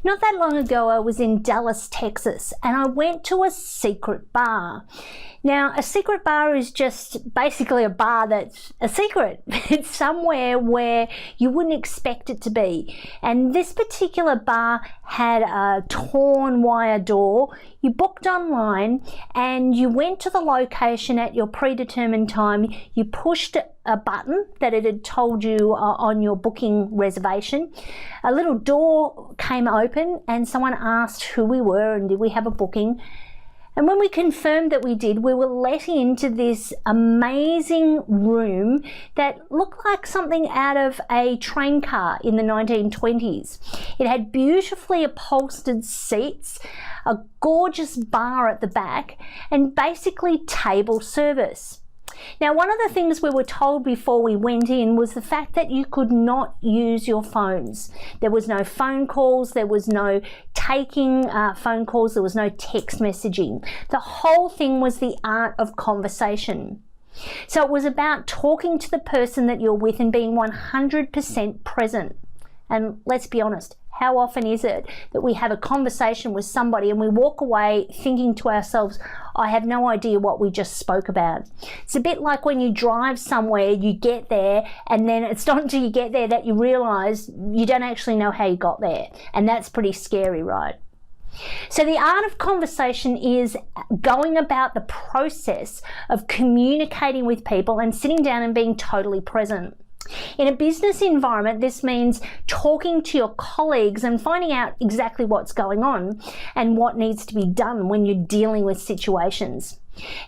Not that long ago, I was in Dallas, Texas, and I went to a secret bar. Now, a secret bar is just basically a bar that's a secret. It's somewhere where you wouldn't expect it to be. And this particular bar had a torn wire door. You booked online and you went to the location at your predetermined time. You pushed a button that it had told you on your booking reservation. A little door came open and someone asked who we were and did we have a booking. And when we confirmed that we did, we were let into this amazing room that looked like something out of a train car in the 1920s. It had beautifully upholstered seats, a gorgeous bar at the back, and basically table service. Now, one of the things we were told before we went in was the fact that you could not use your phones. There was no phone calls, there was no taking phone calls, there was no text messaging. The whole thing was the art of conversation. So it was about talking to the person that you're with and being 100% present. And let's be honest, how often is it that we have a conversation with somebody and we walk away thinking to ourselves, I have no idea what we just spoke about. It's a bit like when you drive somewhere, you get there, and then it's not until you get there that you realize you don't actually know how you got there. And that's pretty scary, right? So the art of conversation is going about the process of communicating with people and sitting down and being totally present. In a business environment, this means talking to your colleagues and finding out exactly what's going on and what needs to be done when you're dealing with situations.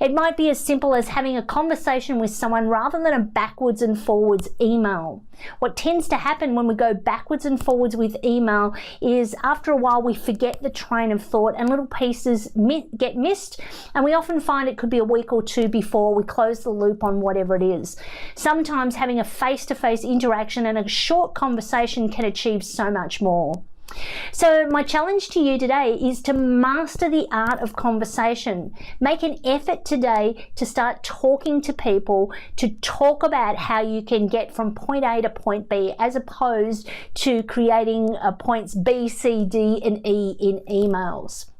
It might be as simple as having a conversation with someone rather than a backwards and forwards email. What tends to happen when we go backwards and forwards with email is after a while we forget the train of thought and little pieces get missed, and we often find it could be a week or two before we close the loop on whatever it is. Sometimes having a face-to-face interaction and a short conversation can achieve so much more. So my challenge to you today is to master the art of conversation. Make an effort today to start talking to people, to talk about how you can get from point A to point B, as opposed to creating points B, C, D, and E in emails.